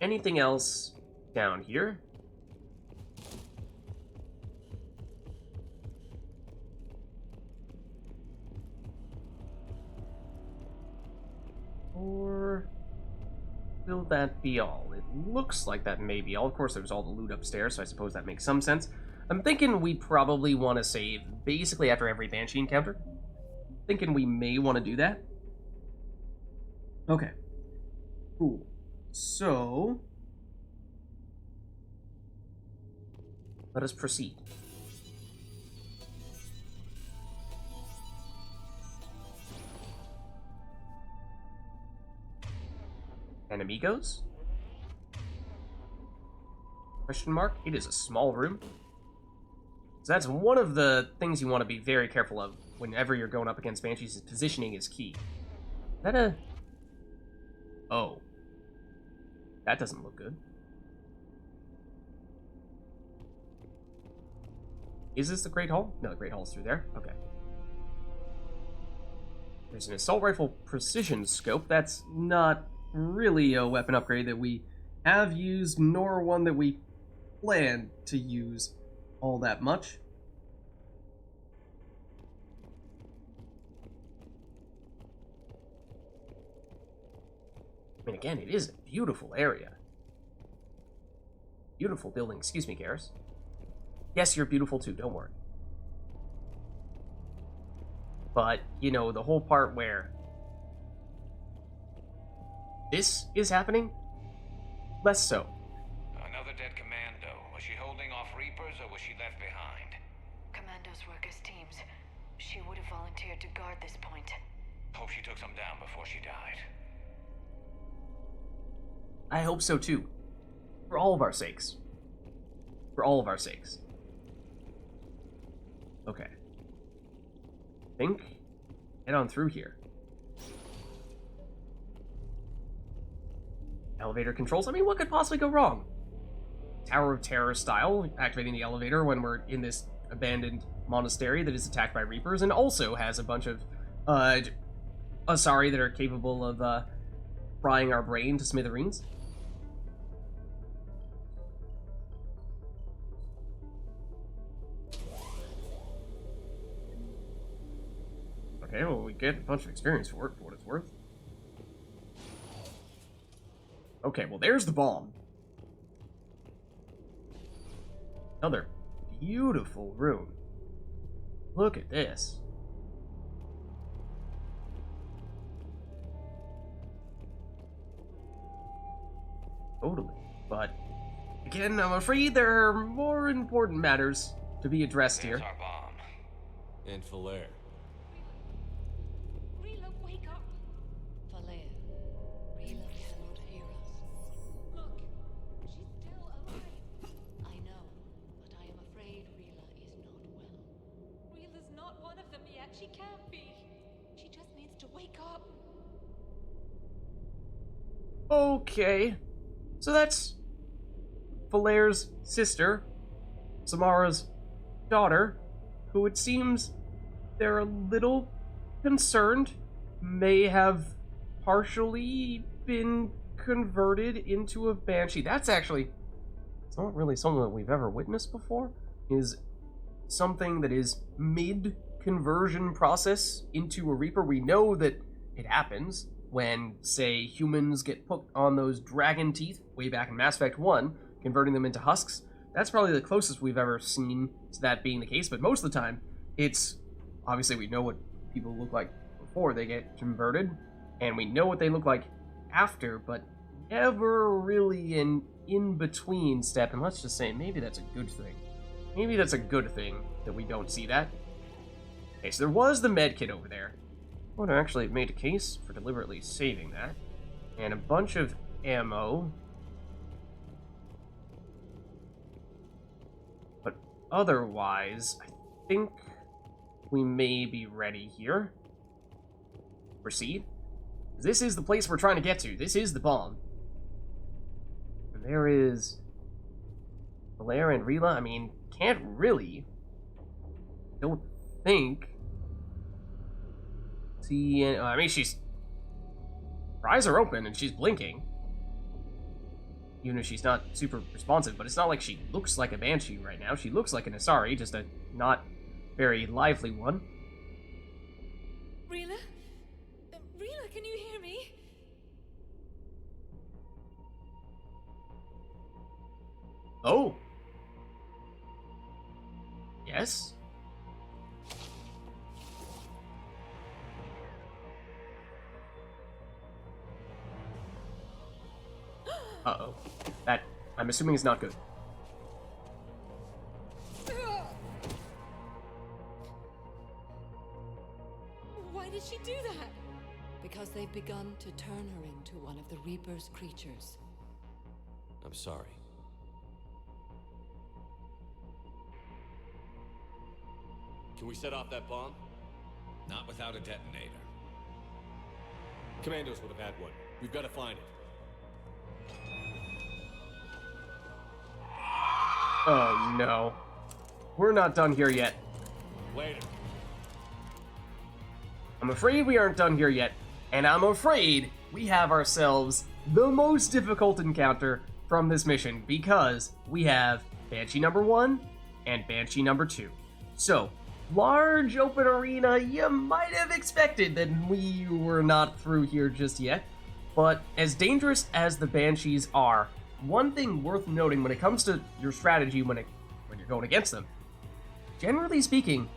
anything else down here? Or will that be all? It looks like that may be all. Of course, there's all the loot upstairs, so I suppose that makes some sense. I'm thinking we probably want to save basically after every Banshee encounter. Thinking we may want to do that. Okay. Cool. So, let us proceed. Enemigos? Question mark? It is a small room. So that's one of the things you want to be very careful of whenever you're going up against Banshees, is positioning is key. Is that a... Oh. That doesn't look good. Is this the Great Hall? No, the Great Hall's through there. Okay. There's an assault rifle precision scope. That's not really a weapon upgrade that we have used, nor one that we plan to use all that much. I mean, again, it is a beautiful area. Beautiful building. Excuse me, Garrus. Yes, you're beautiful too, don't worry. But, you know, the whole part where this is happening, less so. Another dead commando. Was she holding off Reapers or was she left behind? Commandos work as teams. She would have volunteered to guard this point. Hope she took some down before she died. I hope so too. For all of our sakes. For all of our sakes. Okay. Think. Head on through here. Elevator controls. I mean, what could possibly go wrong? Tower of Terror style, activating the elevator when we're in this abandoned monastery that is attacked by Reapers, and also has a bunch of Asari that are capable of frying our brain to smithereens. Okay, well, we get a bunch of experience for it, for what it's worth. Okay, well, there's the bomb. Another beautiful room. Look at this. Totally. But, again, I'm afraid there are more important matters to be addressed There's here. our bomb. In Falair. Rila, wake up! Falair, Rila cannot hear us. Look, she's still alive. I know, but I am afraid Rila is not well. Rila's not one of them yet. She can't be. She just needs to wake up. Okay. So that's Falair's sister, Samara's daughter, who it seems they're a little concerned may have partially been converted into a Banshee. That's actually, it's not really something that we've ever witnessed before, is something that is mid-conversion process into a Reaper. We know that it happens when, say, humans get put on those dragon teeth way back in Mass Effect 1, converting them into husks. That's probably the closest we've ever seen to that being the case, but most of the time, it's... Obviously, we know what people look like before they get converted, and we know what they look like after, but never really an in-between step, and let's just say, maybe that's a good thing. Maybe that's a good thing that we don't see that. Okay, so there was the medkit over there. I would have actually made a case for deliberately saving that. And a bunch of ammo. But otherwise, I think we may be ready here. Proceed. This is the place we're trying to get to. This is the bomb. And there is Falair and Rila. I mean, can't really. Don't think. See, I mean, her eyes are open and she's blinking. even if she's not super responsive, but it's not like she looks like a Banshee right now. She looks like an Asari, just a not very lively one. Rila? Rila, can you hear me? Oh. Yes? Uh-oh. That, I'm assuming, is not good. Why did she do that? Because they've begun to turn her into one of the Reaper's creatures. I'm sorry. Can we set off that bomb? Not without a detonator. Commandos would have had one. We've got to find it. Oh, no. We're not done here yet. Later. I'm afraid we aren't done here yet, and I'm afraid we have ourselves the most difficult encounter from this mission, because we have Banshee number 1 and Banshee number 2. So, large open arena, you might have expected that we were not through here just yet, but as dangerous as the Banshees are, one thing worth noting when it comes to your strategy when you're going against them, generally speaking,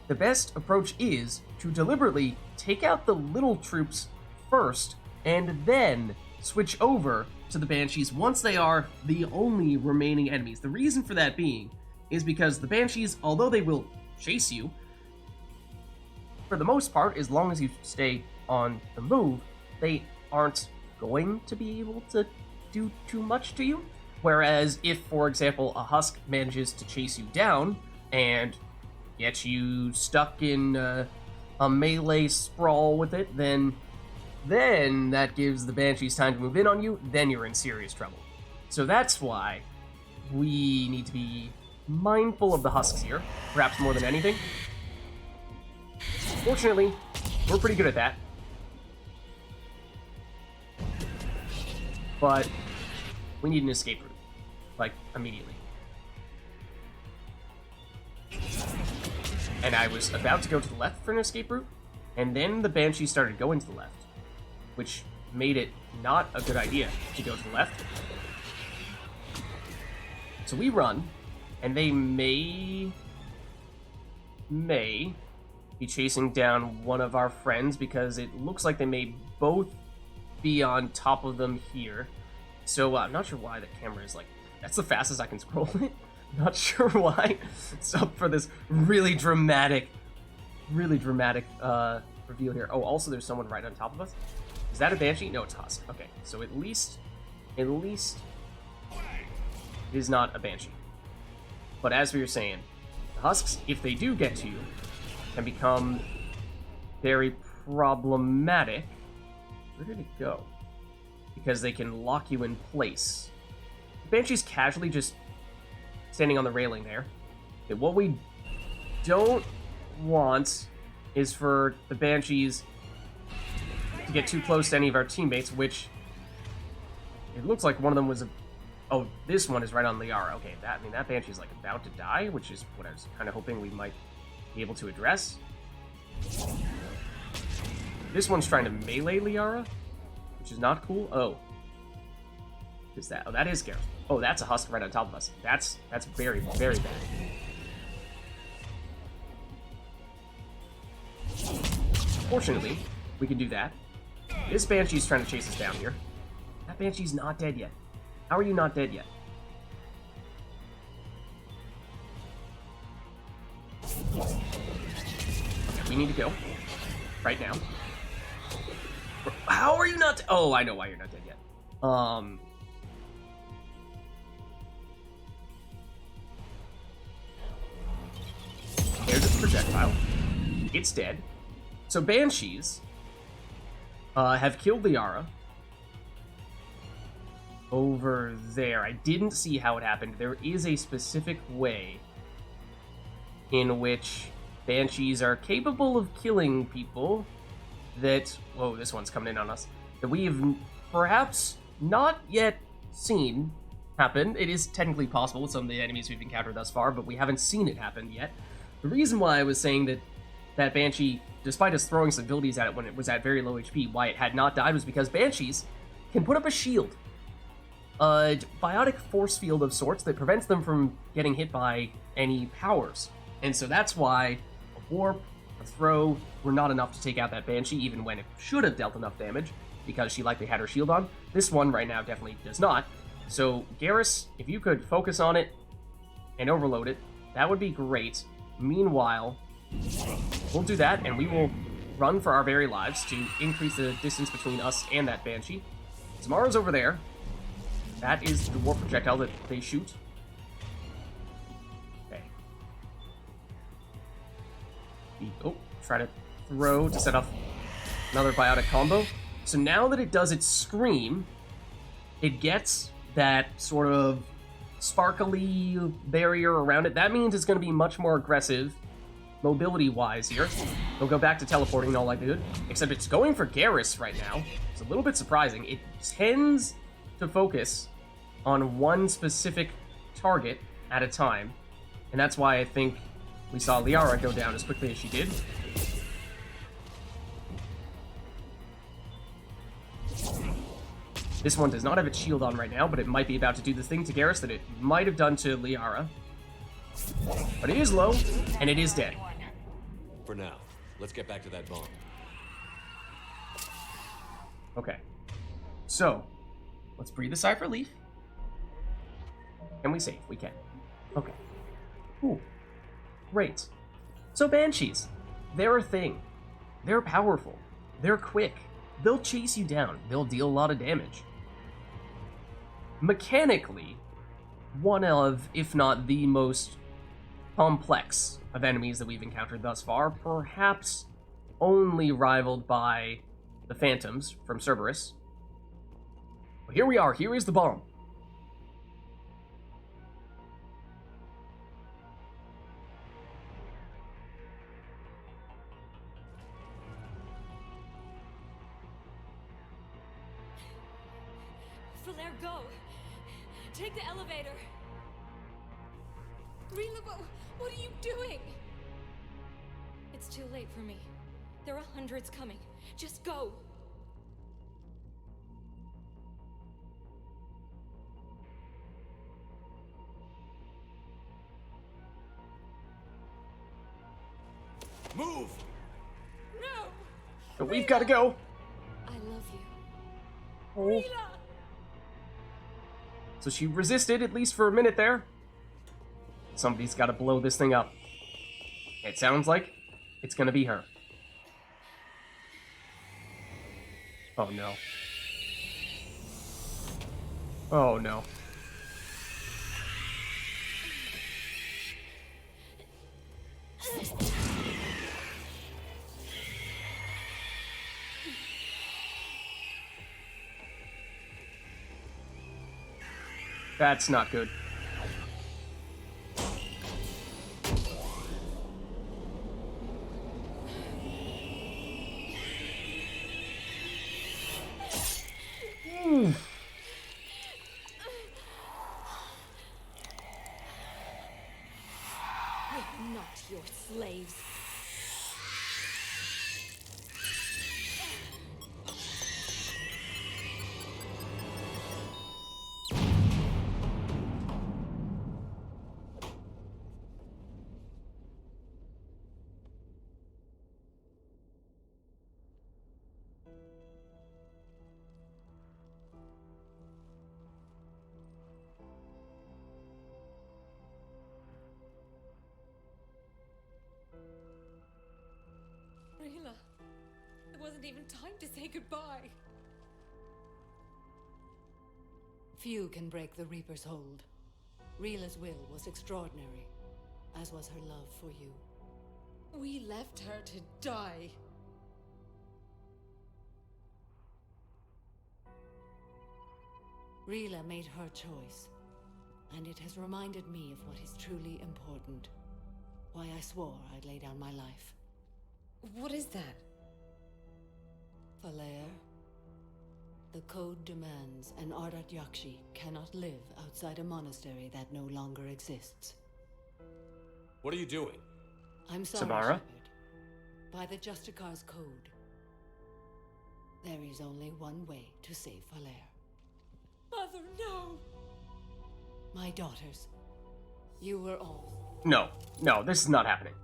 the best approach is to deliberately take out the little troops first and then switch over to the Banshees once they are the only remaining enemies. The reason for that being is because the Banshees, although they will chase you, for the most part, as long as you stay on the move, they aren't going to be able to do too much to you. Whereas if, for example, a Husk manages to chase you down and get you stuck in a melee sprawl with it, then that gives the Banshees time to move in on you, then you're in serious trouble. So that's why we need to be mindful of the Husks here, perhaps more than anything. Fortunately, we're pretty good at that. But we need an escape route, like, immediately. And I was about to go to the left for an escape route, and then the Banshee started going to the left, which made it not a good idea to go to the left. So we run, and they may be chasing down one of our friends, because it looks like they may both be on top of them here. So I'm not sure why the camera is like, that's the fastest I can scroll it. Not sure why. It's up for this really dramatic reveal here. Oh, also there's someone right on top of us. Is that a Banshee? No, it's Husk. Okay, so at least it is not a Banshee. But as we were saying, the Husks, if they do get to you, can become very problematic. Where did it go? Because they can lock you in place. The Banshee's casually just standing on the railing there. Okay, what we don't want is for the Banshees to get too close to any of our teammates, which it looks like one of them was a... Oh, this one is right on Liara. Okay, that Banshee's like about to die, which is what I was kind of hoping we might be able to address. This one's trying to melee Liara, which is not cool. Oh. What is that? Oh, that is Gareth. Oh, that's a Husk right on top of us. That's very, very bad. Fortunately, we can do that. This Banshee's trying to chase us down here. That Banshee's not dead yet. How are you not dead yet? Okay, we need to go. Right now. How are you not... Oh, I know why you're not dead yet. There's its projectile. It's dead. So Banshees have killed Liara. Over there. I didn't see how it happened. There is a specific way in which Banshees are capable of killing people that... Whoa, this one's coming in on us. That we have perhaps not yet seen happen. It is technically possible with some of the enemies we've encountered thus far, but we haven't seen it happen yet. The reason why I was saying that Banshee, despite us throwing some abilities at it when it was at very low HP, why it had not died was because Banshees can put up a shield. A biotic force field of sorts that prevents them from getting hit by any powers. And so that's why a warp, a throw, were not enough to take out that Banshee, even when it should have dealt enough damage, because she likely had her shield on. This one right now definitely does not. So, Garrus, if you could focus on it and overload it, that would be great. Meanwhile, we'll do that, and we will run for our very lives to increase the distance between us and that Banshee. Samara's over there. That is the warp projectile that they shoot. Okay. Oh, try to throw to set off another biotic combo. So now that it does its scream, it gets that sort of sparkly barrier around it. That means it's going to be much more aggressive mobility-wise here. They'll go back to teleporting in all likelihood, except it's going for Garrus right now. It's a little bit surprising. It tends to focus on one specific target at a time, and that's why I think we saw Liara go down as quickly as she did. This one does not have its shield on right now, but it might be about to do the thing to Garrus that it might have done to Liara. But it is low, and it is dead. For now, let's get back to that bomb. Okay. So, let's breathe a sigh of relief. Can we save? We can. Okay. Ooh. Great. So Banshees. They're a thing. They're powerful. They're quick. They'll chase you down. They'll deal a lot of damage. Mechanically, one of, if not the most complex of enemies that we've encountered thus far, perhaps only rivaled by the Phantoms from Cerberus. But here we are. Here is the bomb. Flair, go! Take the elevator! Rila, what are you doing? It's too late for me. There are hundreds coming. Just go! Move! No! But we've got to go. I love you. Oh. Rila! So she resisted, at least for a minute there. Somebody's got to blow this thing up. It sounds like it's going to be her. Oh, no. Oh, no. That's not good. We're not your slaves. Rila, there wasn't even time to say goodbye. Few can break the Reaper's hold. Rila's will was extraordinary, as was her love for you. We left her to die. Rila made her choice, and it has reminded me of what is truly important. Why I swore I'd lay down my life. What is that? Falair, The code demands an Ardat Yakshi cannot live outside a monastery that no longer exists. What are you doing? I'm sorry, Samara? Shepard. By the Justicar's code, there is only one way to save Valer. Mother, no! My daughters, you were all. No, this is not happening.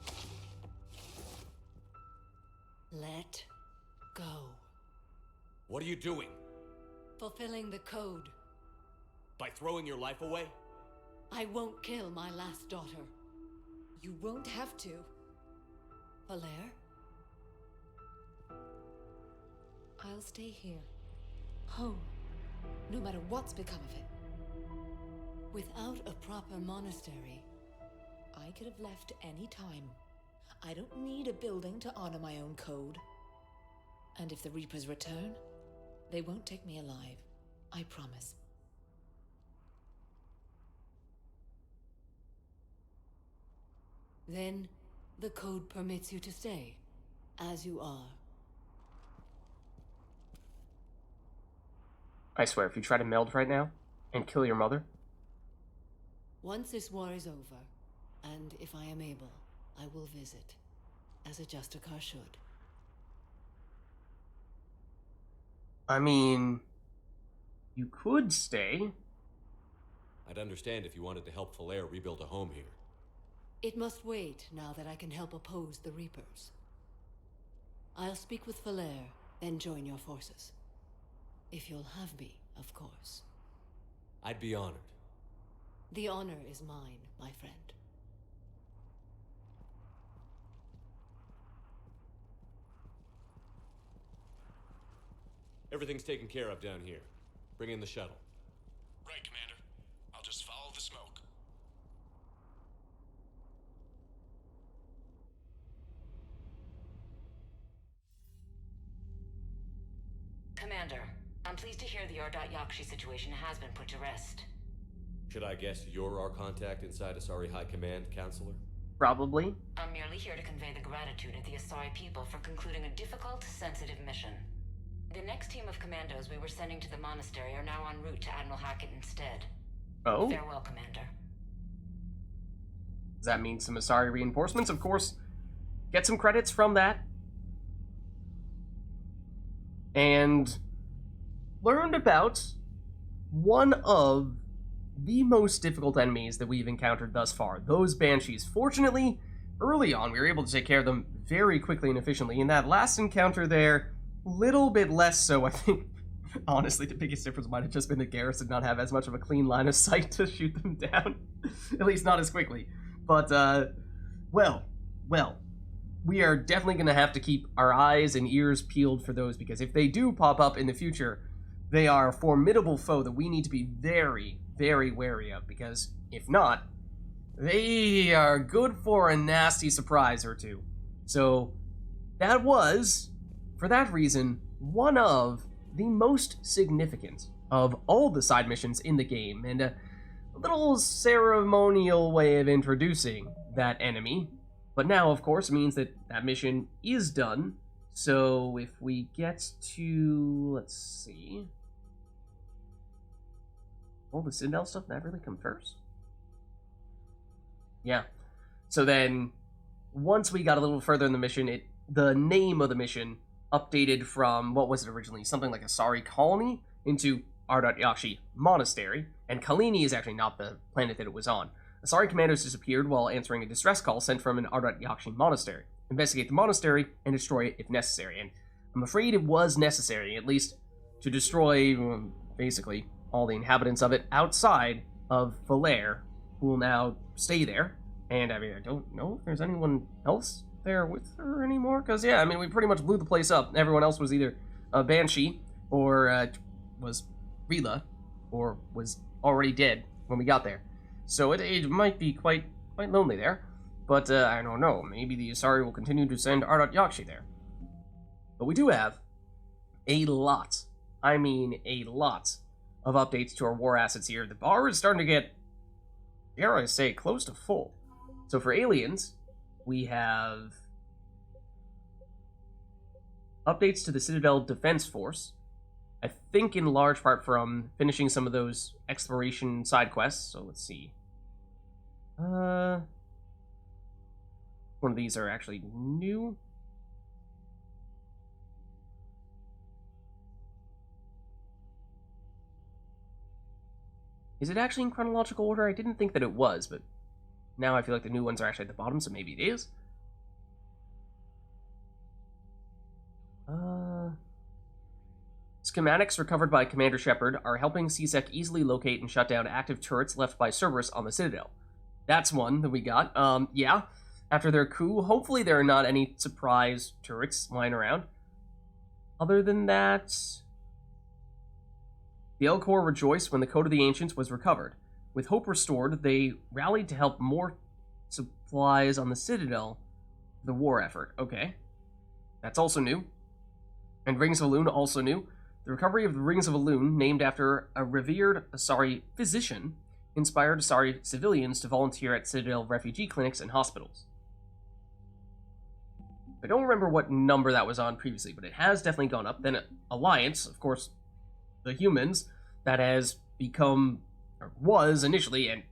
Let go. What are you doing? Fulfilling the code. By throwing your life away? I won't kill my last daughter. You won't have to. Valer? I'll stay here. Home. No matter what's become of it. Without a proper monastery, I could have left any time. I don't need a building to honor my own code. And if the Reapers return, they won't take me alive. I promise. then the code permits you to stay, as you are. I swear, if you try to meld right now and kill your mother... Once this war is over, and if I am able, I will visit, as a Justicar should. I mean... You could stay. I'd understand if you wanted to help Valer rebuild a home here. It must wait now that I can help oppose the Reapers. I'll speak with Valer, then join your forces. If you'll have me, of course. I'd be honored. The honor is mine, my friend. Everything's taken care of down here. Bring in the shuttle. Right, Commander. I'll just follow the smoke. Commander, I'm pleased to hear the Ardat Yakshi situation has been put to rest. Should I guess you're our contact inside Asari High Command, Counselor? Probably. I'm merely here to convey the gratitude of the Asari people for concluding a difficult, sensitive mission. The next team of commandos we were sending to the monastery are now en route to Admiral Hackett instead. Oh? Farewell, Commander. Does that mean some Asari reinforcements? Of course. Get some credits from that. And learned about one of the most difficult enemies that we've encountered thus far, those Banshees. Fortunately, early on, we were able to take care of them very quickly and efficiently. In that last encounter there, little bit less so, I think. Honestly, the biggest difference might have just been the garrison not have as much of a clean line of sight to shoot them down. At least not as quickly. But, well, we are definitely going to have to keep our eyes and ears peeled for those, because if they do pop up in the future, they are a formidable foe that we need to be very, very wary of, because if not, they are good for a nasty surprise or two. So, that was, for that reason, one of the most significant of all the side missions in the game, and a little ceremonial way of introducing that enemy. But now, of course, means that that mission is done. So if we get to, let's see, all the Citadel stuff, that really come first? Yeah. So then, once we got a little further in the mission, the name of the mission updated from, what was it originally, something like Asari Colony into Ardat Yakshi Monastary, and Kalini is actually not the planet that it was on. Asari commandos disappeared while answering a distress call sent from an Ardat Yakshi monastery. Investigate the monastery and destroy it if necessary, and I'm afraid it was necessary, at least to destroy, basically, all the inhabitants of it outside of Valer, who will now stay there. And, I mean, I don't know if there's anyone else there with her anymore, because, yeah, I mean, we pretty much blew the place up. Everyone else was either a Banshee, or was Rila, or was already dead when we got there. So it might be quite lonely there, but I don't know, maybe the Asari will continue to send Ardat Yakshi there. But we do have a lot, I mean a lot, of updates to our war assets here. The bar is starting to get, dare I say, close to full. So for aliens, we have updates to the Citadel Defense Force, I think in large part from finishing some of those exploration side quests. So let's see. One of these are actually new. Is it actually in chronological order? I didn't think that it was, but now I feel like the new ones are actually at the bottom, so maybe it is. Schematics recovered by Commander Shepard are helping CSEC easily locate and shut down active turrets left by Cerberus on the Citadel. That's one that we got. Yeah. After their coup, hopefully there are not any surprise turrets lying around. Other than that, the Elcor rejoiced when the Code of the Ancients was recovered. With hope restored, they rallied to help more supplies on the Citadel for the war effort. Okay. That's also new. And Rings of Elune also new. The recovery of the Rings of Elune, named after a revered Asari physician, inspired Asari civilians to volunteer at Citadel refugee clinics and hospitals. I don't remember what number that was on previously, but it has definitely gone up. Then Alliance, of course, the humans, that has become, or was initially, and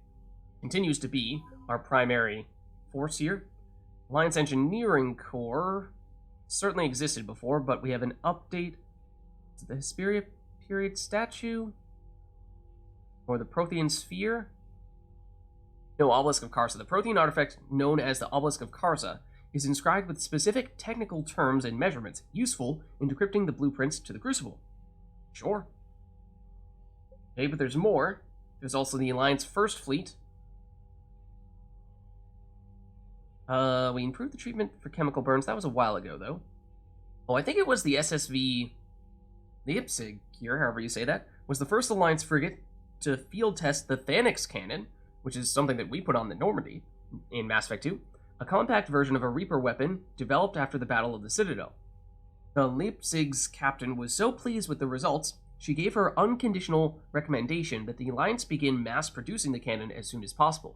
continues to be, our primary force here. Alliance Engineering Corps certainly existed before, but we have an update to the Hesperia period statue, or the Prothean Sphere. No, Obelisk of Karsa. The Prothean artifact, known as the Obelisk of Karsa, is inscribed with specific technical terms and measurements useful in decrypting the blueprints to the Crucible. Sure. Okay, but there's more. There's also the Alliance First Fleet. We improved the treatment for chemical burns. That was a while ago, though. Oh, I think it was the SSV Leipzig here, however you say that, was the first Alliance frigate to field test the Thanix cannon, which is something that we put on the Normandy in Mass Effect 2, a compact version of a Reaper weapon developed after the Battle of the Citadel. The Leipzig's captain was so pleased with the results, she gave her unconditional recommendation that the Alliance begin mass-producing the cannon as soon as possible.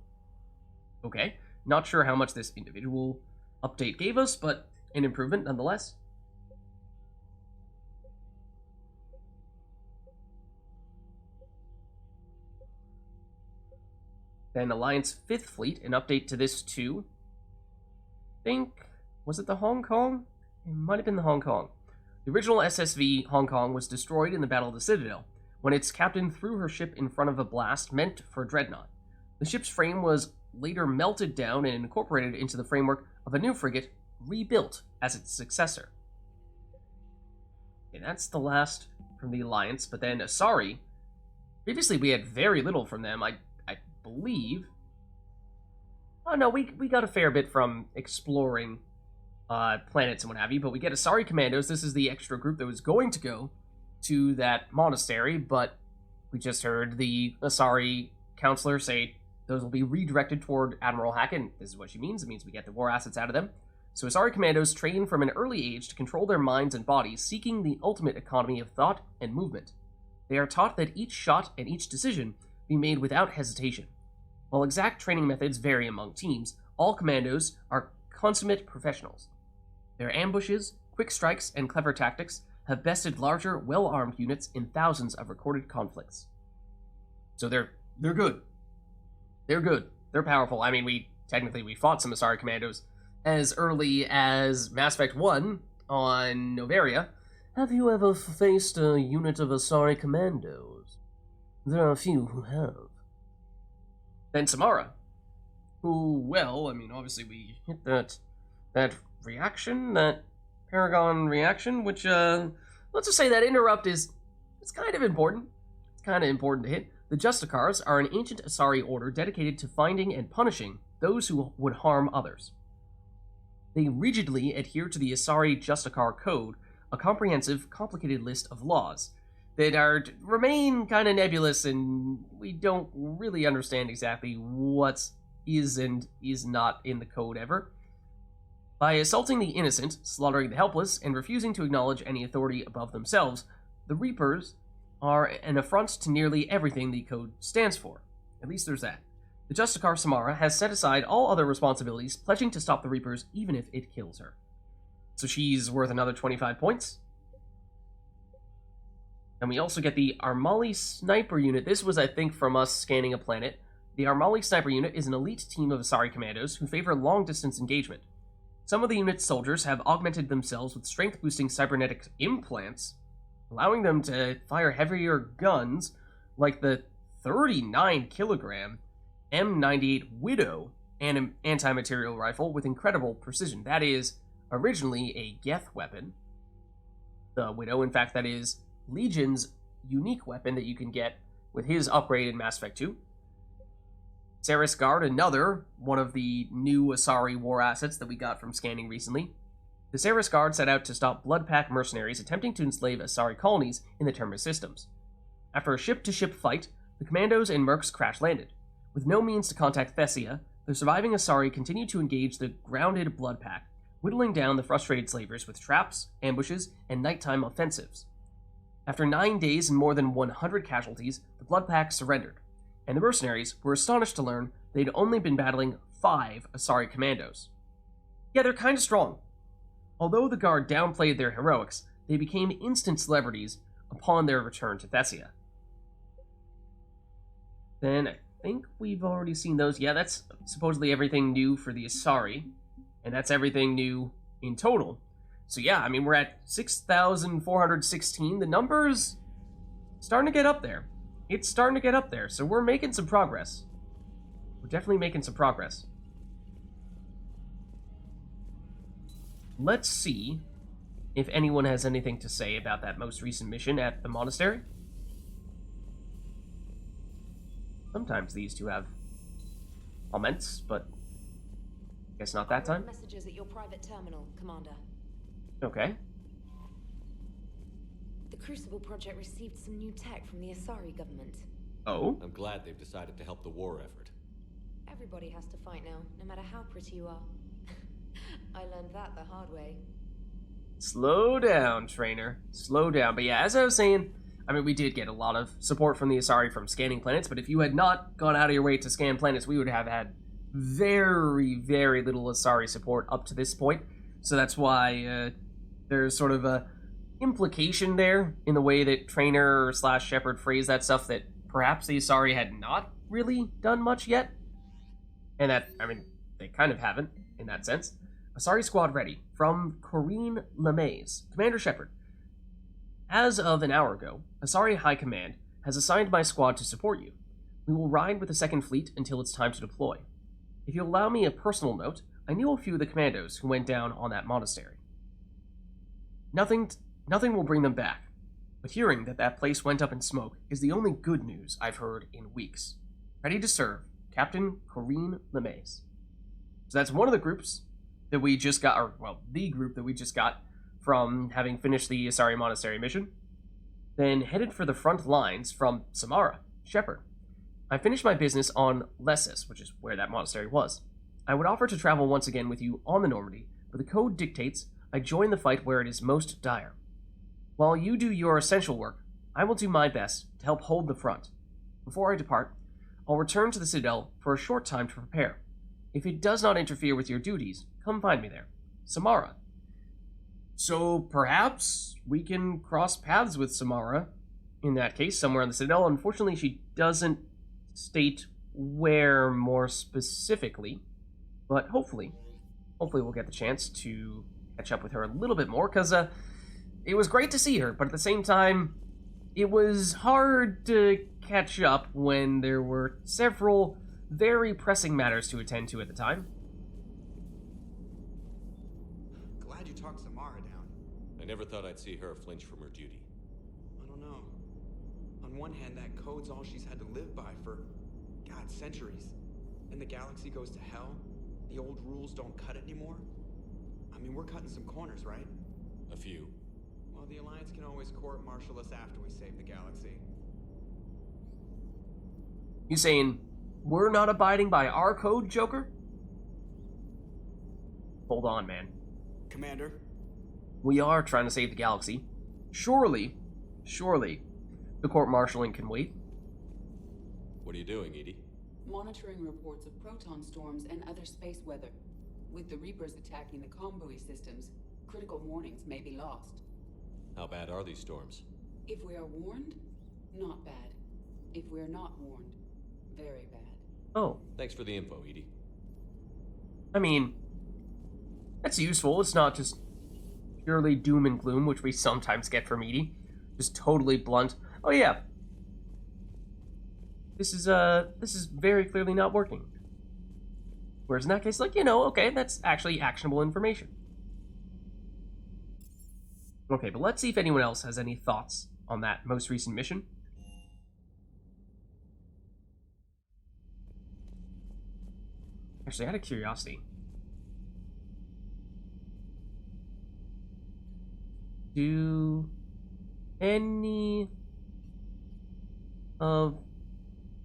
Okay, not sure how much this individual update gave us, but an improvement nonetheless. Then Alliance 5th Fleet, an update to this too. I think, was it the Hong Kong? It might have been the Hong Kong. The original SSV Hong Kong was destroyed in the Battle of the Citadel, when its captain threw her ship in front of a blast meant for a dreadnought. The ship's frame was later melted down and incorporated into the framework of a new frigate, rebuilt as its successor. Okay, that's the last from the Alliance, but then Asari. Previously we had very little from them, I believe. Oh no, we got a fair bit from exploring planets and what have you, but we get Asari Commandos. This is the extra group that was going to go to that monastery, but we just heard the Asari counselor say those will be redirected toward Admiral Hackett. This is what she means. It means we get the war assets out of them. So Asari Commandos train from an early age to control their minds and bodies, seeking the ultimate economy of thought and movement. They are taught that each shot and each decision be made without hesitation. While exact training methods vary among teams, all commandos are consummate professionals. Their ambushes, quick strikes, and clever tactics have bested larger, well-armed units in thousands of recorded conflicts. So they're good. They're good. They're powerful. I mean, we fought some Asari Commandos as early as Mass Effect 1 on Noveria. Have you ever faced a unit of Asari Commandos? There are a few who have. Then Samara, who, well, I mean, obviously we hit that reaction, that Paragon reaction, which, let's just say that interrupt it's kind of important. It's kind of important to hit. The Justicars are an ancient Asari order dedicated to finding and punishing those who would harm others. They rigidly adhere to the Asari Justicar Code, a comprehensive, complicated list of laws that remain kind of nebulous, and we don't really understand exactly what is and is not in the code ever. By assaulting the innocent, slaughtering the helpless, and refusing to acknowledge any authority above themselves, the Reapers are an affront to nearly everything the code stands for. At least there's that. The Justicar Samara has set aside all other responsibilities, pledging to stop the Reapers even if it kills her. So she's worth another 25 points. And we also get the Armali Sniper Unit. This was, I think, from us scanning a planet. The Armali Sniper Unit is an elite team of Asari commandos who favor long-distance engagement. Some of the unit's soldiers have augmented themselves with strength-boosting cybernetic implants, allowing them to fire heavier guns like the 39-kilogram M98 Widow and anti-material rifle with incredible precision. That is originally a Geth weapon. The Widow, in fact, that is Legion's unique weapon that you can get with his upgrade in Mass Effect 2. Saris Guard, another one of the new Asari war assets that we got from scanning recently. The Saris Guard set out to stop Bloodpack mercenaries attempting to enslave Asari colonies in the Terminus systems. After a ship-to-ship fight, the Commandos and Mercs crash-landed. With no means to contact Thessia, the surviving Asari continued to engage the grounded Bloodpack, whittling down the frustrated slavers with traps, ambushes, and nighttime offensives. After 9 days and more than 100 casualties, the Bloodpack surrendered, and the mercenaries were astonished to learn they'd only been battling 5 Asari commandos. Yeah, they're kinda strong. Although the Guard downplayed their heroics, they became instant celebrities upon their return to Thessia. Then I think we've already seen those. Yeah, that's supposedly everything new for the Asari, and that's everything new in total. So yeah, I mean, we're at 6,416. The number's starting to get up there. It's starting to get up there, so we're making some progress. We're definitely making some progress. Let's see if anyone has anything to say about that most recent mission at the Monastery. Sometimes these two have comments, but I guess not that time. Messages at your private terminal, Commander. Okay. The Crucible Project received some new tech from the Asari government. Oh? I'm glad they've decided to help the war effort. Everybody has to fight now, no matter how pretty you are. I learned that the hard way. Slow down, trainer. Slow down. But yeah, as I was saying, I mean, we did get a lot of support from the Asari from scanning planets, but if you had not gone out of your way to scan planets, we would have had very, very little Asari support up to this point. So that's why there's sort of a implication there in the way that Trainer / Shepard phrased that stuff, that perhaps the Asari had not really done much yet. And that, I mean, they kind of haven't, in that sense. Asari Squad ready, from Corrine LeMays. Commander Shepard. As of an hour ago, Asari High Command has assigned my squad to support you. We will ride with the Second Fleet until it's time to deploy. If you'll allow me a personal note, I knew a few of the commandos who went down on that monastery. Nothing will bring them back, but hearing that that place went up in smoke is the only good news I've heard in weeks. Ready to serve, Captain Corrine LeMays. So that's one of the groups that we just got, or, well, the group that we just got from having finished the Asari Monastery mission. Then headed for the front lines from Samara, Shepard. I finished my business on Lessus, which is where that monastery was. I would offer to travel once again with you on the Normandy, but the code dictates I join the fight where it is most dire. While you do your essential work, I will do my best to help hold the front. Before I depart, I'll return to the Citadel for a short time to prepare. If it does not interfere with your duties, come find me there. Samara. So perhaps we can cross paths with Samara, in that case, somewhere on the Citadel. Unfortunately, she doesn't state where more specifically, but hopefully we'll get the chance to catch up with her a little bit more, because it was great to see her, but at the same time, it was hard to catch up when there were several very pressing matters to attend to at the time. Glad you talked Samara down. I never thought I'd see her flinch from her duty. I don't know. On one hand, that code's all she's had to live by for, God, centuries. And the galaxy goes to hell. The old rules don't cut anymore. I mean, we're cutting some corners, right? A few. Well, the Alliance can always court-martial us after we save the galaxy. You saying we're not abiding by our code, Joker? Hold on, man. Commander? We are trying to save the galaxy. Surely, the court-martialing can wait. What are you doing, Edie? Monitoring reports of proton storms and other space weather. With the Reapers attacking the comm buoy systems, critical warnings may be lost. How bad are these storms? If we are warned, not bad. If we're not warned, very bad. Oh, Thanks for the info, Edie. I mean, that's useful. It's not just purely doom and gloom, which we sometimes get from Edie. Just totally blunt. Oh yeah, this is very clearly not working. Whereas in that case, like, okay, that's actually actionable information. Okay, but let's see if anyone else has any thoughts on that most recent mission. Actually, out of curiosity, do any of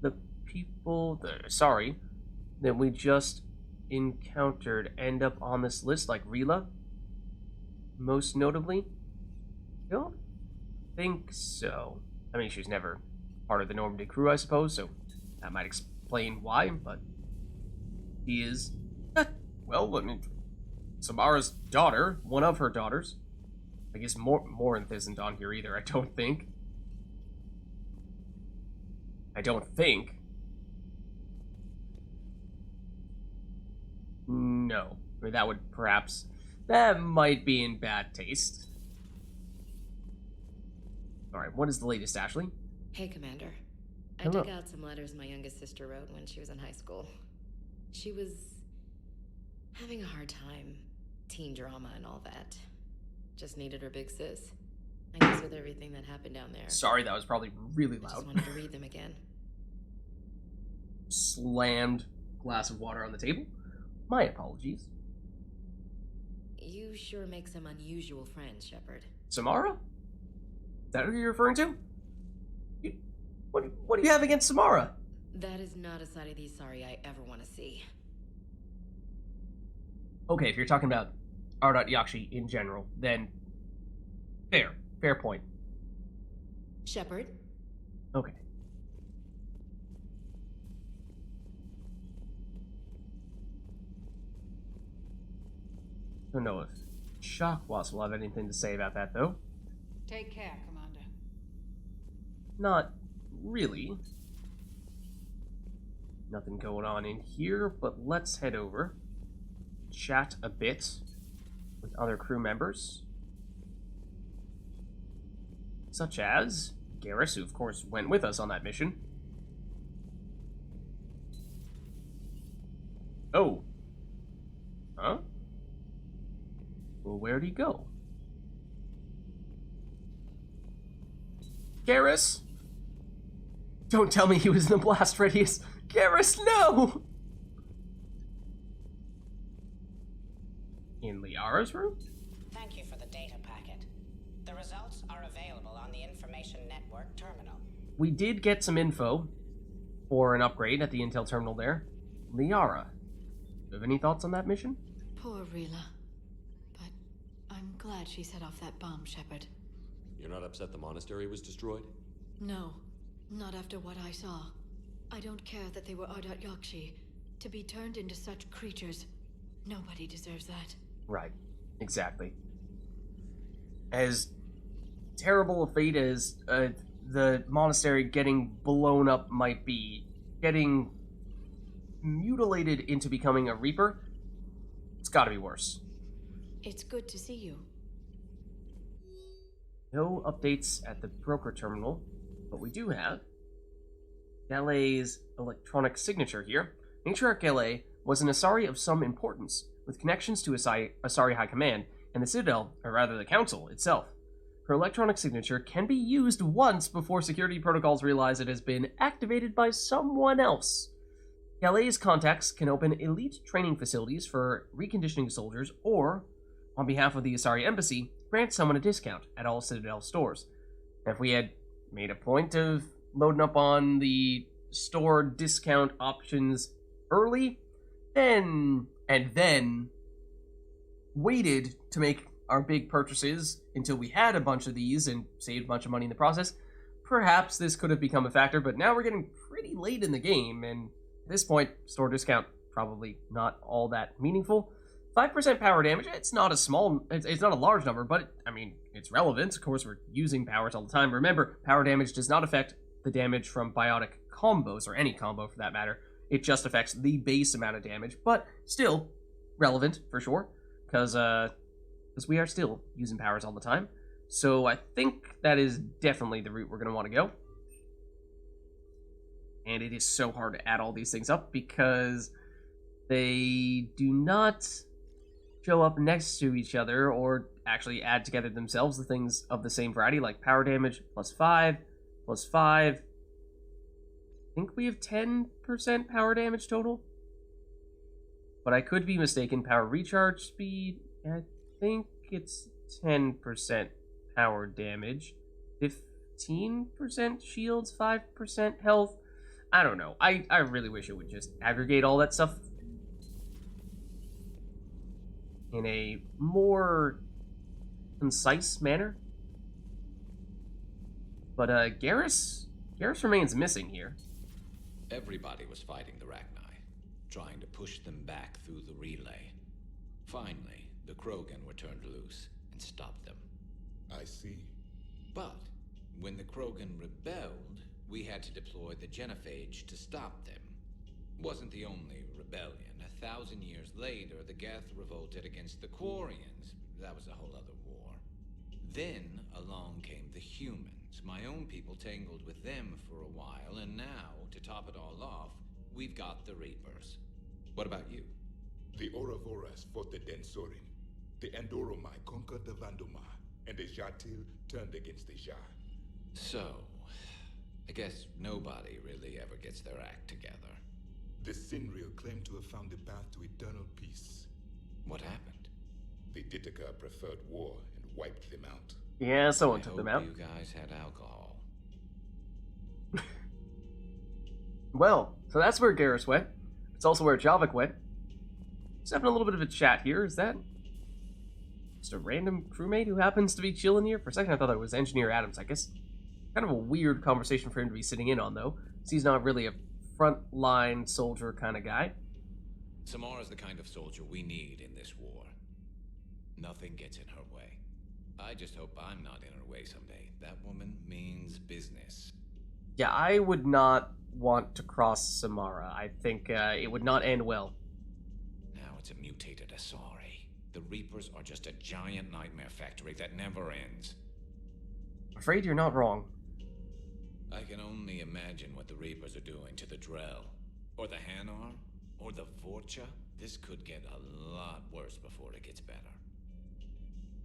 the people that we just encountered end up on this list, like Rila? Most notably? I don't think so. I mean, she was never part of the Normandy crew, I suppose, so that might explain why, but he is, well, I mean, Samara's daughter, one of her daughters. I guess Morinth isn't on here either, I don't think. No. I mean, that might be in bad taste. Alright, what is the latest, Ashley? Hey, Commander. I Hello. dug out some letters my youngest sister wrote when she was in high school. She was having a hard time. Teen drama and all that. Just needed her big sis. I guess with everything that happened down there. Sorry, that was probably really I loud. just wanted to read them again. Slammed glass of water on the table. My apologies. You sure make some unusual friends, Shepard. Samara? Is that who you're referring to? What do you have against Samara? That is not a side of the Asari I ever want to see. Okay, if you're talking about Ardat Yakshi in general, then fair point. Shepard? Okay. Don't know if Shockwas will have anything to say about that, though. Take care, Commander. Not really. Nothing going on in here, but let's head over. Chat a bit with other crew members. Such as Garrus, who of course went with us on that mission. Oh. Huh? Well, where'd he go? Garrus? Don't tell me he was in the blast radius. Garrus, no! In Liara's room? Thank you for the data packet. The results are available on the Information Network terminal. We did get some info for an upgrade at the Intel terminal there. Liara, do you have any thoughts on that mission? Poor Rila. But I'm glad she set off that bomb, Shepard. You're not upset the monastery was destroyed? No, not after what I saw. I don't care that they were Ardat Yakshi. To be turned into such creatures, nobody deserves that. Right, exactly. As terrible a fate as the monastery getting blown up might be, getting mutilated into becoming a Reaper, it's gotta be worse. It's good to see you. No updates at the broker terminal, but we do have Gale's electronic signature here. Matriarch Gale was an Asari of some importance, with connections to Asari High Command and the Citadel, or rather the Council itself. Her electronic signature can be used once before security protocols realize it has been activated by someone else. Gale's contacts can open elite training facilities for reconditioning soldiers, or, on behalf of the Asari Embassy, grant someone a discount at all Citadel stores. If we had made a point of loading up on the store discount options early, then waited to make our big purchases until we had a bunch of these and saved a bunch of money in the process, perhaps this could have become a factor, but now we're getting pretty late in the game, and at this point, store discount probably not all that meaningful. 5% power damage, it's not a small, it's not a large number, but, I mean, it's relevant. Of course, we're using powers all the time. Remember, power damage does not affect the damage from biotic combos, or any combo for that matter. It just affects the base amount of damage, but still relevant, for sure, because we are still using powers all the time. So I think that is definitely the route we're going to want to go. And it is so hard to add all these things up, because they do not show up next to each other or actually add together themselves, the things of the same variety, like power damage plus 5, plus 5. I think we have 10% power damage total. But I could be mistaken. Power recharge speed, I think it's 10% power damage. 15% shields, 5% health. I don't know. I really wish it would just aggregate all that stuff in a more concise manner. But Garrus remains missing here. Everybody was fighting the Rachni, trying to push them back through the relay. Finally, the Krogan were turned loose and stopped them. I see. But when the Krogan rebelled, we had to deploy the Genophage to stop them. Wasn't the only rebellion. 1,000 years later, the Geth revolted against the Quarians. That was a whole other war. Then along came the humans. My own people tangled with them for a while, and now, to top it all off, we've got the Reapers. What about you? The Ouroboros fought the Densorin. The Andoromai conquered the Vandomar, and the Jatil turned against the Jar. So, I guess nobody really ever gets their act together. The Sinreal claimed to have found the path to eternal peace. What happened? The Ditaka preferred war and wiped them out. Yeah, someone took them out. You guys had alcohol. Well, so that's where Garrus went. It's also where Javik went. Just having a little bit of a chat here. Is that just a random crewmate who happens to be chilling here? For a second I thought that was Engineer Adams, I guess. Kind of a weird conversation for him to be sitting in on, though. He's not really a front-line soldier kind of guy. Samara's the kind of soldier we need in this war. Nothing gets in her way. I just hope I'm not in her way someday. That woman means business. Yeah, I would not want to cross Samara. I think it would not end well. Now it's a mutated Asari. The Reapers are just a giant nightmare factory that never ends. I'm afraid you're not wrong. I can only imagine what the Reapers are doing to the Drell, or the Hanar, or the Vorcha. This could get a lot worse before it gets better.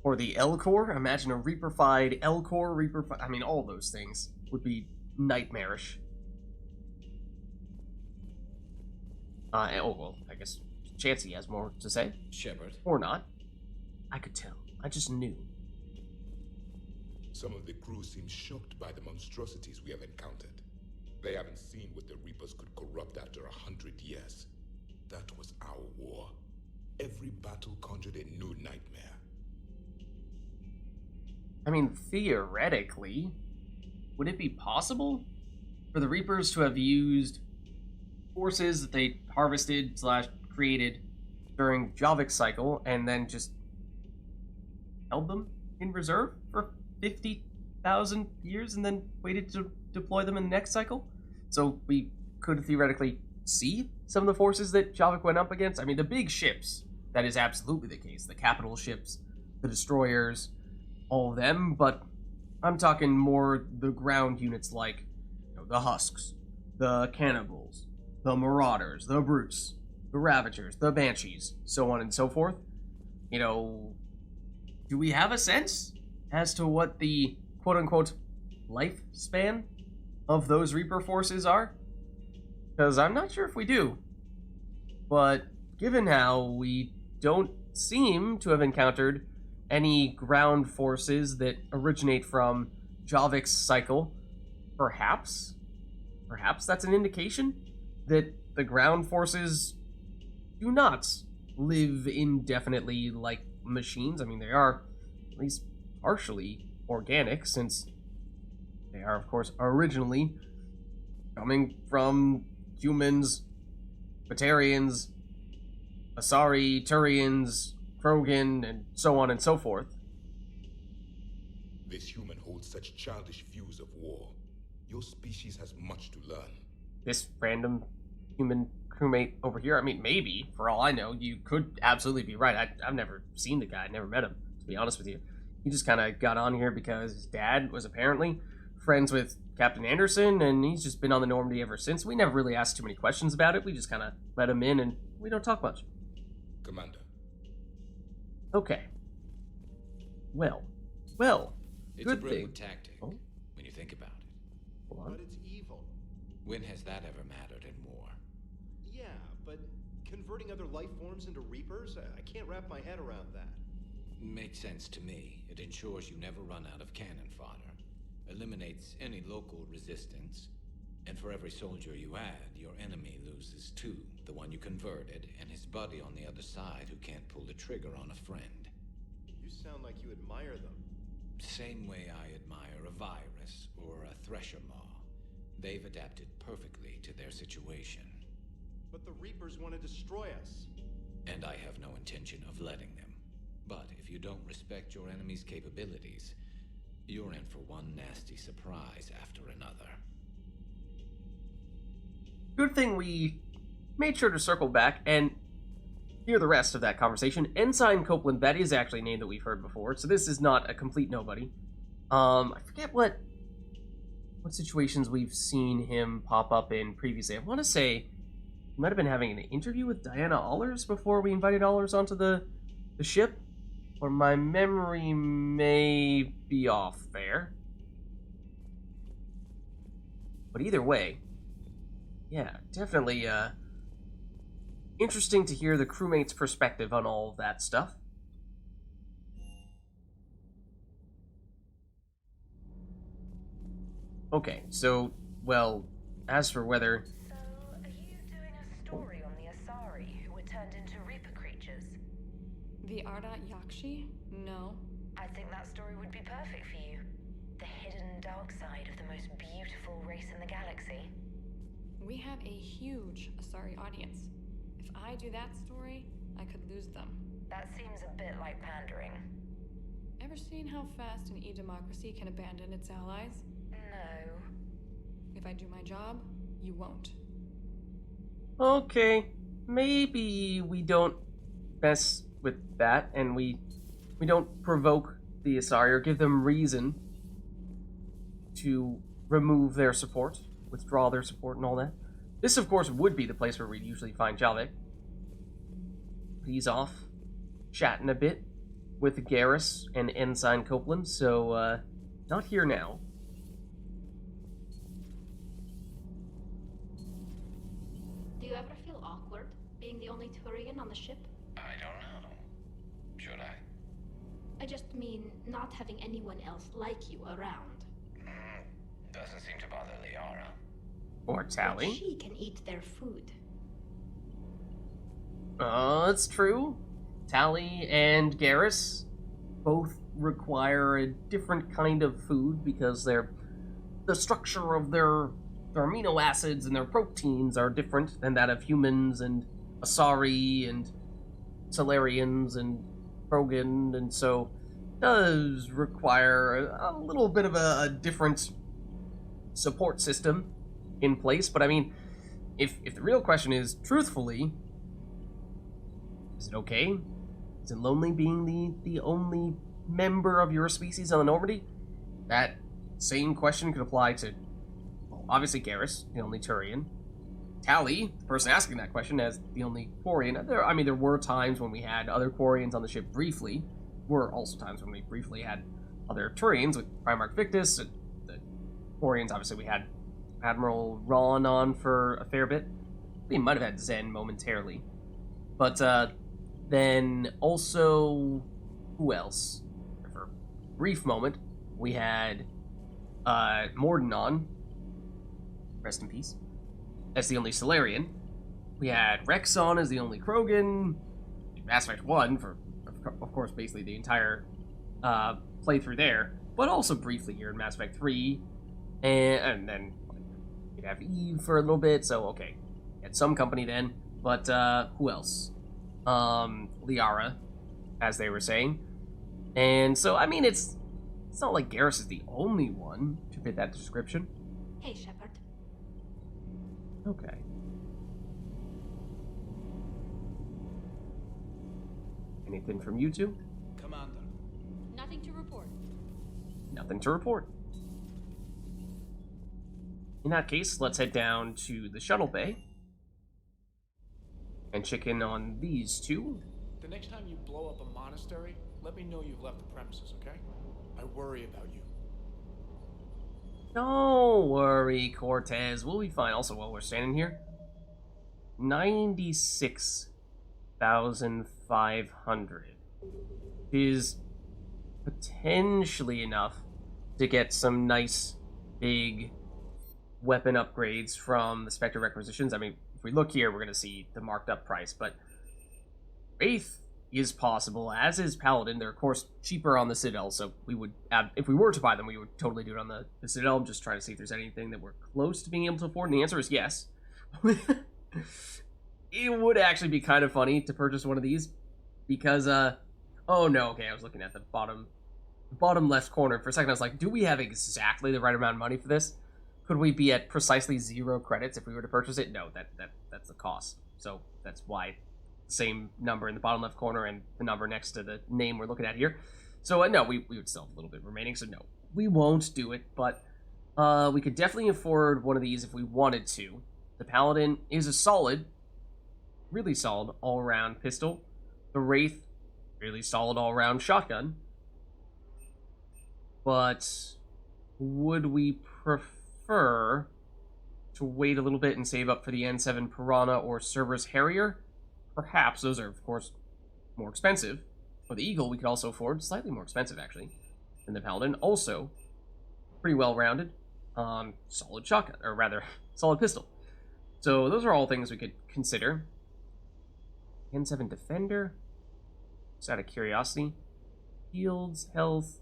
Or the Elcor. Imagine a Reaper-fied Elcor, I mean, all those things would be nightmarish. Oh, well, I guess Chansey has more to say. Shepard. Or not. I could tell. I just knew. Some of the crew seem shocked by the monstrosities we have encountered. They haven't seen what the Reapers could corrupt after 100 years. That was our war. Every battle conjured a new nightmare. I mean, theoretically, would it be possible for the Reapers to have used forces that they harvested / created during Javik's cycle and then just held them in reserve for 50,000 years and then waited to deploy them in the next cycle? So we could theoretically see some of the forces that Javik went up against. I mean, the big ships, that is absolutely the case. The capital ships, the destroyers, all of them, but I'm talking more the ground units like, you know, the Husks, the Cannibals, the Marauders, the Brutes, the Ravagers, the Banshees, so on and so forth. You know, do we have a sense as to what the quote-unquote lifespan of those Reaper forces are? Because I'm not sure if we do. But given how we don't seem to have encountered any ground forces that originate from Javik's cycle, perhaps that's an indication that the ground forces do not live indefinitely like machines. I mean, they are at least partially organic, since they are, of course, originally coming from humans, Batarians, Asari, Turians, Krogan, and so on and so forth. This human holds such childish views of war. Your species has much to learn. This random human crewmate over here, I mean, maybe, for all I know, you could absolutely be right. I've never seen the guy, never met him, to be honest with you. He just kind of got on here because his dad was apparently friends with Captain Anderson, and he's just been on the Normandy ever since. We never really asked too many questions about it. We just kind of let him in, and we don't talk much. Commander. Okay. Well. It's good a brilliant thing. tactic, Oh. when you think about it. Hold on. But it's evil. When has that ever mattered in war? Yeah, but converting other life forms into Reapers? I can't wrap my head around that. Makes sense to me. It ensures you never run out of cannon fodder, eliminates any local resistance, and for every soldier you add, your enemy loses two, the one you converted, and his buddy on the other side who can't pull the trigger on a friend. You sound like you admire them. Same way I admire a virus or a thresher maw. They've adapted perfectly to their situation. But the Reapers want to destroy us. And I have no intention of letting them. But if you don't respect your enemy's capabilities, you're in for one nasty surprise after another. Good thing we made sure to circle back and hear the rest of that conversation. Ensign Copeland, that is actually a name that we've heard before, so this is not a complete nobody. I forget what situations we've seen him pop up in previously. I want to say he might have been having an interview with Diana Allers before we invited Allers onto the ship, or my memory may be off there. But either way, yeah, definitely interesting to hear the crewmate's perspective on all of that stuff. Okay, so, well, as for whether... So, are you doing a story on the Asari who were turned into Reaper creatures? The Ardat Yakshi? No. I think that story would be perfect for you. The hidden dark side of the most beautiful race in the galaxy. We have a huge Asari audience. If I do that story, I could lose them. That seems a bit like pandering. Ever seen how fast an e-democracy can abandon its allies? No. If I do my job, you won't. Okay, maybe we don't mess with that, and we don't provoke the Asari or give them reason to remove their support, withdraw their support and all that. This, of course, would be the place where we'd usually find Jalvik. He's off, chatting a bit with Garrus and Ensign Copeland, so, not here now. Do you ever feel awkward, being the only Turian on the ship? I don't know. Should I? I just mean, not having anyone else like you around. Doesn't seem to bother Liara. Or Tally. But she can eat their food. It's true. Tally and Garrus both require a different kind of food because the structure of their amino acids and their proteins are different than that of humans and Asari and Solarians and Krogan, and so does require a little bit of a different support system in place. But I mean, if the real question is, truthfully, is it okay? Is it lonely being the only member of your species on the Normandy? That same question could apply to, well, obviously Garrus, the only Turian. Tally, the person asking that question, as the only Quarian. There were times when we had other Quarians on the ship briefly. Were also times when we briefly had other Turians with Primarch Victus. The Quarians, obviously, we had Admiral Ron on for a fair bit. We might have had Zen momentarily. But then also, who else? For a brief moment, we had Morden on, rest in peace, as the only Solarian. We had Rex on as the only Krogan. Mass Effect 1, for, of course, basically the entire playthrough there, but also briefly here in Mass Effect 3. And then we'd have Eve for a little bit, so okay. Had some company then, but who else? Liara, as they were saying. And so, I mean, it's not like Garrus is the only one to fit that description. Hey, Shepard. Okay. Anything from you two? Commander. Nothing to report. Nothing to report. In that case, let's head down to the shuttle bay and check in on these two. The next time you blow up a monastery, let me know you've left the premises, okay? I worry about you. Don't worry, Cortez. We'll be fine. Also, while we're standing here, 96,500 is potentially enough to get some nice big weapon upgrades from the Spectre requisitions. I mean, if we look here, we're going to see the marked up price, but Wraith is possible, as is Paladin. They're, of course, cheaper on the Citadel, so we would, if we were to buy them, we would totally do it on the Citadel. I'm just trying to see if there's anything that we're close to being able to afford, and the answer is yes. It would actually be kind of funny to purchase one of these, because, oh no, okay, I was looking at the bottom left corner. For a second, I was like, do we have exactly the right amount of money for this? Could we be at precisely 0 credits if we were to purchase it? No, that's the cost. So that's why same number in the bottom left corner and the number next to the name we're looking at here. So no, we would still have a little bit remaining, so no, we won't do it, but we could definitely afford one of these if we wanted to. The Paladin is a solid, really solid all-around pistol. The Wraith, really solid all-around shotgun. But would we prefer to wait a little bit and save up for the N7 Piranha or Cerberus Harrier? Perhaps. Those are, of course, more expensive. For the Eagle, we could also afford, slightly more expensive, actually, than the Paladin. Also, pretty well-rounded, solid shotgun, or rather, solid pistol. So those are all things we could consider. N7 Defender, just out of curiosity. Shields, health.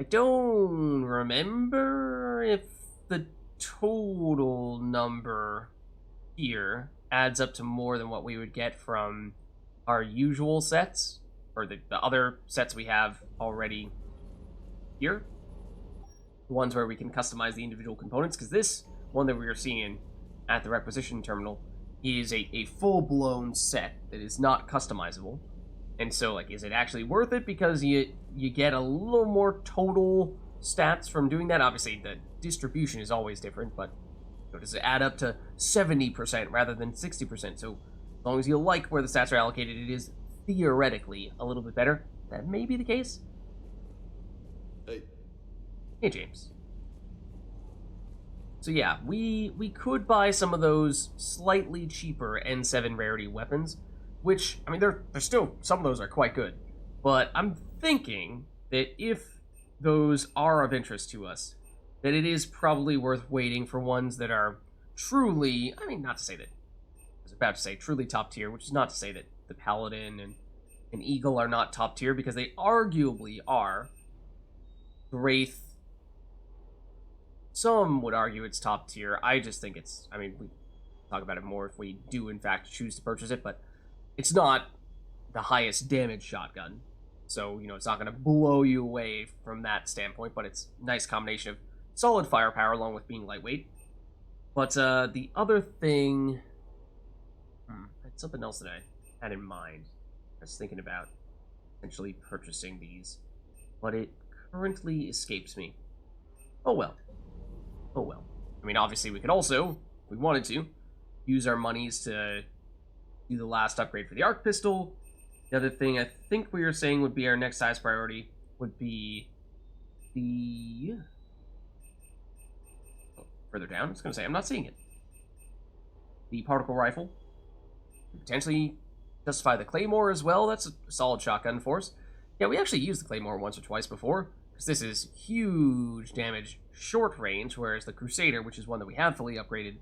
I don't remember if the total number here adds up to more than what we would get from our usual sets, or the other sets we have already here. The ones where we can customize the individual components, because this one that we are seeing at the requisition terminal is a full-blown set that is not customizable. And so, like, is it actually worth it? Because you get a little more total stats from doing that. Obviously, the distribution is always different, but does it add up to 70% rather than 60%? So, as long as you like where the stats are allocated, it is theoretically a little bit better. That may be the case. Hey, James. So yeah, we could buy some of those slightly cheaper N7 rarity weapons, which, I mean, they're still, some of those are quite good. But I'm thinking that if those are of interest to us, that it is probably worth waiting for ones that are truly, I mean, not to say that, I was about to say truly top tier, which is not to say that the Paladin and Eagle are not top tier, because they arguably are. Wraith, some would argue it's top tier. I just think it's, I mean, we talk about it more if we do in fact choose to purchase it, but it's not the highest damage shotgun. So, you know, it's not going to blow you away from that standpoint, but it's a nice combination of solid firepower along with being lightweight. But the other thing, that's something else that I had in mind. I was thinking about potentially purchasing these, but it currently escapes me. Oh well. Oh well. I mean, obviously we could also, if we wanted to, use our monies to do the last upgrade for the arc pistol. The other thing I think we were saying would be our next size priority would be the... Oh, further down, I was going to say, I'm not seeing it. The particle rifle. Potentially justify the Claymore as well. That's a solid shotgun for us. Yeah, we actually used the Claymore once or twice before, because this is huge damage short range, whereas the Crusader, which is one that we have fully upgraded,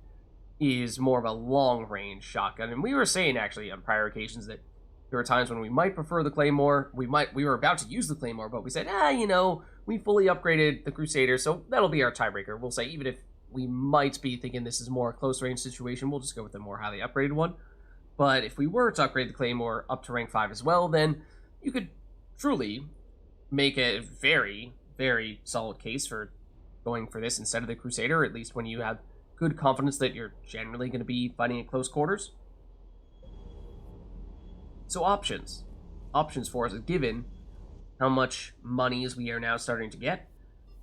is more of a long range shotgun. And we were saying actually on prior occasions that there were times when we might prefer the Claymore. We were about to use the Claymore, but we said, you know, we fully upgraded the Crusader, so that'll be our tiebreaker. We'll say, even if we might be thinking this is more a close range situation, we'll just go with the more highly upgraded one. But if we were to upgrade the Claymore up to rank 5 as well, then you could truly make a very, very solid case for going for this instead of the Crusader, at least when you have good confidence that you're generally going to be fighting at close quarters. So options. Options for us, given how much monies we are now starting to get.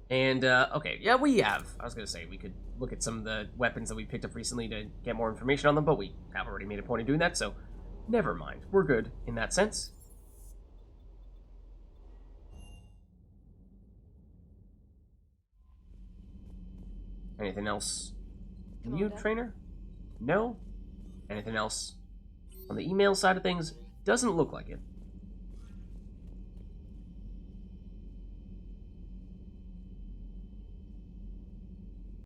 And, okay, yeah, I was going to say, we could look at some of the weapons that we picked up recently to get more information on them, but we have already made a point of doing that, so never mind. We're good in that sense. Anything else? New trainer? No? Anything else on the email side of things? Doesn't look like it.